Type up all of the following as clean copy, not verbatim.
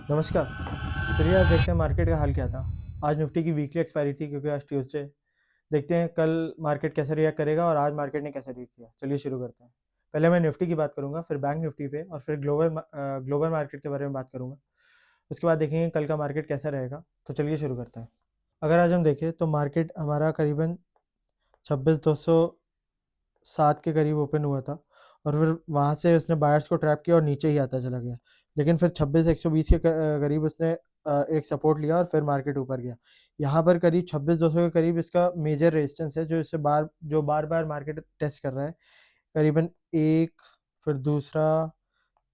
नमस्कार। चलिए आज देखते हैं मार्केट का हाल क्या था। आज निफ्टी की वीकली एक्सपायरी थी क्योंकि आज ट्यूसडे। देखते हैं कल मार्केट कैसे रिएक्ट करेगा और आज मार्केट ने कैसे रिएक्ट किया। चलिए शुरू करते हैं। पहले मैं निफ्टी की बात करूंगा, फिर बैंक निफ्टी पे और फिर ग्लोबल मार्केट के बारे में बात करूंगा। उसके बाद देखेंगे कल का मार्केट कैसा रहेगा। तो चलिए शुरू करते हैं। अगर आज हम देखें तो मार्केट हमारा करीबन 26,207 के करीब ओपन हुआ था और फिर वहाँ से उसने बायर्स को ट्रैप किया और नीचे ही आता चला गया। लेकिन फिर 26,120 के करीब उसने एक सपोर्ट लिया और फिर मार्केट ऊपर गया। यहाँ पर करीब 26,200 के करीब इसका मेजर रेजिस्टेंस है जो बार बार मार्केट टेस्ट कर रहा है। करीबन एक, फिर दूसरा,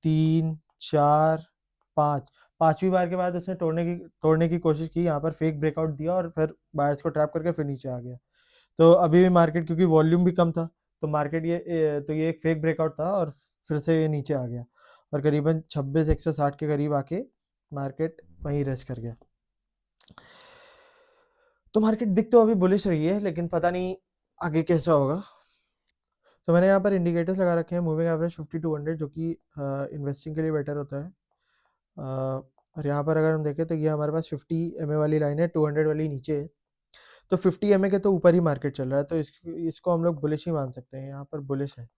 तीन, चार, पाँच, पांचवी बार के बाद उसने तोड़ने की कोशिश की। यहाँ पर फेक ब्रेकआउट दिया और फिर बायर्स को ट्रैप करके फिर नीचे आ गया। तो अभी भी मार्केट, क्योंकि वॉल्यूम भी कम था, तो ये एक फेक ब्रेकआउट था और फिर से ये नीचे आ गया और करीबन 26,160 के करीब आके मार्केट वहीं रेस्ट कर गया। तो मार्केट दिख तो अभी बुलिश रही है, लेकिन पता नहीं आगे कैसा होगा। तो मैंने यहाँ पर इंडिकेटर्स लगा रखे हैं, मूविंग एवरेज 50-200, जो कि इन्वेस्टिंग के लिए बेटर होता है। और यहाँ पर अगर हम देखें तो ये हमारे पास 50 MA वाली लाइन है, 200 वाली नीचे है। तो 50 MA के तो ऊपर ही मार्केट चल रहा है, तो इसको हम लोग बुलिश ही मान सकते हैं। यहाँ पर बुलिश है।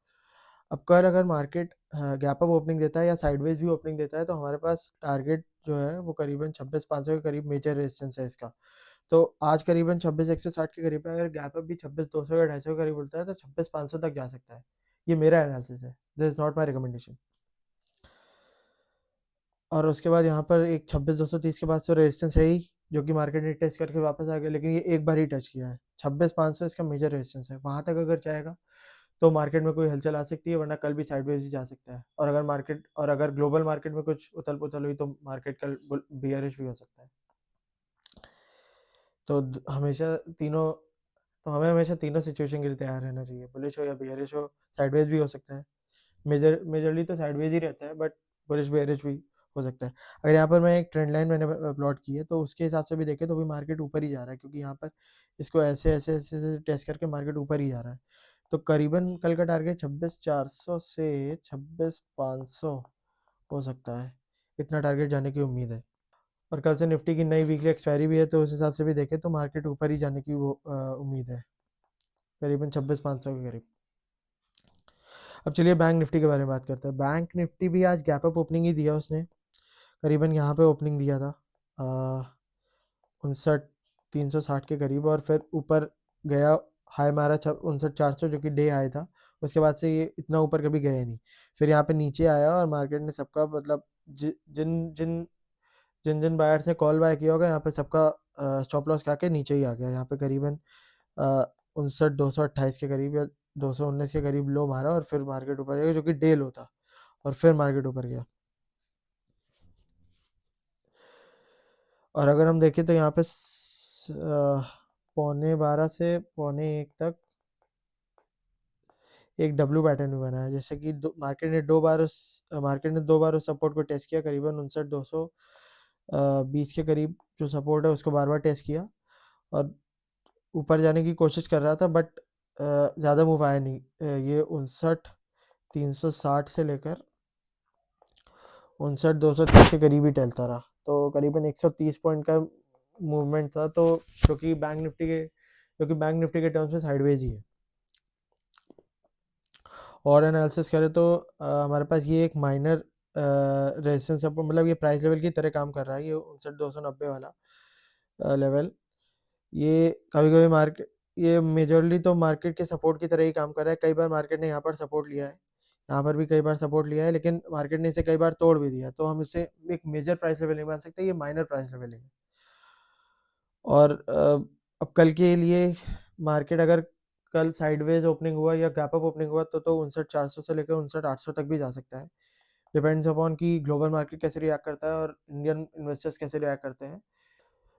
अब कल अगर मार्केट गैप अप ओपनिंग देता है या साइडवेज भी ओपनिंग देता है, तो हमारे पास टारगेट जो है वो करीबन 26,500 के करीब मेजर रेजिस्टेंस है इसका। तो आज करीबन 26,160 के करीब है। अगर गैप अप भी 26,200 या 250 के करीब बोलता है तो 26,500 तक जा सकता है। ये मेरा एनालिसिस है, this is not my recommendation. और उसके बाद यहाँ पर एक 26,230 के बाद से रेजिस्टेंस है ही, जो कि मार्केट ने टेस्ट करके वापस आ गया, लेकिन ये एक बार ही टच किया है। 26,500 इसका मेजर रेजिस्टेंस है। वहां तक अगर जाएगा तो मार्केट में कोई हलचल आ सकती है, वरना कल भी साइडवेज ही जा सकता है। और अगर ग्लोबल मार्केट में कुछ उथल पुथल हुई तो मार्केट कल बियरिश भी हो सकता है। तो हमेशा तीनों तो हमें हमेशा तीनों सिचुएशन के लिए तैयार रहना चाहिए, बुलिश हो या बियरिश हो। साइडवेज भी हो सकता है। मेजरली तो साइडवेज ही रहता है, बट बुलिश बेयरिश भी हो सकता है। अगर यहाँ पर मैं एक ट्रेंड लाइन मैंने प्लॉट की है, तो उसके हिसाब से भी देखें तो भी मार्केट ऊपर ही जा रहा है, क्योंकि यहाँ पर इसको ऐसे टेस्ट करके मार्केट ऊपर ही जा रहा है। तो करीबन कल का टारगेट 26,400 से 26,500 हो सकता है। इतना टारगेट जाने की उम्मीद है। और कल से निफ्टी की नई वीकली एक्सपायरी भी है, तो उस हिसाब से भी देखें तो मार्केट ऊपर ही जाने की वो उम्मीद है, करीबन 26,500 के करीब। अब चलिए बैंक निफ्टी के बारे में बात करते हैं। बैंक निफ्टी भी आज गैप अप ओपनिंग ही दिया उसने। करीबन यहाँ पे ओपनिंग दिया था 59,360 के करीब, और फिर ऊपर गया। हाई मारा 59,400, जो कि डे हाई था। उसके बाद से ये इतना ऊपर कभी गया नहीं। फिर यहाँ पे नीचे आया और मार्केट ने सबका मतलब जिन जिन जिन जिन बायर्स ने कॉल बाय किया होगा, यहाँ पे सबका स्टॉप लॉस खा के नीचे ही आ गया। यहाँ पे करीबन 59,228 के करीब या 219 के करीब लो मारा और फिर मार्केट ऊपर गया, जो कि डे लो था, और फिर मार्केट ऊपर गया। और अगर हम देखें तो यहाँ पे 11:15 से 11:15 तक एक डब्ल्यू पैटर्न भी बना है, जैसे कि मार्केट ने दो बार उस सपोर्ट को टेस्ट किया, करीबन 59,220 के करीब जो सपोर्ट है उसको बार बार टेस्ट किया और ऊपर जाने की कोशिश कर रहा था, बट ज़्यादा मूव आया नहीं। ये 59,360 से लेकर 59,230 के करीब ही टहलता रहा, तो करीबन 130 पॉइंट का मूवमेंट था। तो जो कि बैंक निफ्टी के टर्म्स में साइडवेज ही है। और एनालिसिस करें तो हमारे पास ये एक माइनर रेजिस्टेंस, मतलब ये प्राइस लेवल की तरह काम कर रहा है, ये 59,290 वाला लेवल। ये कभी कभी मार्केट ये मेजरली तो मार्केट के सपोर्ट की तरह ही काम कर रहा है। कई बार मार्केट ने यहाँ पर सपोर्ट लिया है, यहाँ पर भी कई बार सपोर्ट लिया है, लेकिन मार्केट ने इसे कई बार तोड़ भी दिया। तो हम इसे एक मेजर प्राइस लेवल नहीं मान सकते, ये माइनर प्राइस लेवल है। और अब कल के लिए मार्केट अगर कल साइडवेज ओपनिंग हुआ या गैप अप ओपनिंग हुआ तो 59,400 से लेकर 59,800 तक भी जा सकता है। डिपेंड्स अपॉन कि ग्लोबल मार्केट कैसे रिएक्ट करता है और इंडियन इन्वेस्टर्स कैसे रिएक्ट करते हैं।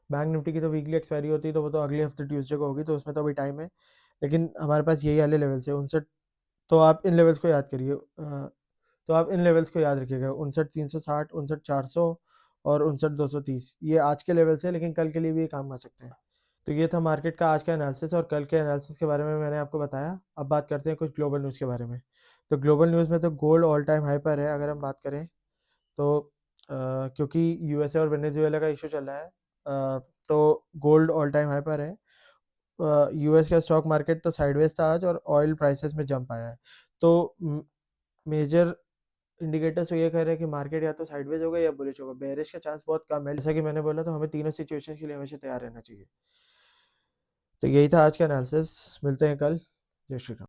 बैंक निफ्टी की तो वीकली एक्सपायरी होती है, तो वो तो अगले हफ्ते ट्यूसडे को होगी, तो उसमें तो अभी टाइम है। लेकिन हमारे पास यही वाले लेवल्स है 59। तो आप इन लेवल्स को याद करिए। तो आप इन लेवल्स को याद रखिएगा, 59,360, 59,400 और 59,230। ये आज के लेवल्स है, लेकिन कल के लिए भी ये काम आ सकते हैं। तो ये था मार्केट का आज का एनालिसिस, और कल के एनालिसिस के बारे में मैंने आपको बताया। अब बात करते हैं कुछ ग्लोबल न्यूज़ के बारे में। तो ग्लोबल न्यूज़ में तो गोल्ड ऑल टाइम हाई पर है। अगर हम बात करें तो क्योंकि यूएसए और वेनेजुएला का इशू चल रहा है। तो गोल्ड ऑल टाइम हाई पर है। यूएस का स्टॉक मार्केट तो साइडवेज था आज, और ऑयल प्राइसेस में जंप आया है। तो मेजर इंडिकेटर्स तो ये कह रहे हैं कि मार्केट या तो साइडवेज होगा या बुलिश होगा। बेयरिश का चांस बहुत कम है। जैसा कि मैंने बोला, तो हमें तीनों सिचुएशन के लिए हमेशा तैयार रहना चाहिए। तो यही था आज का एनालिसिस। मिलते हैं कल। जय श्री राम।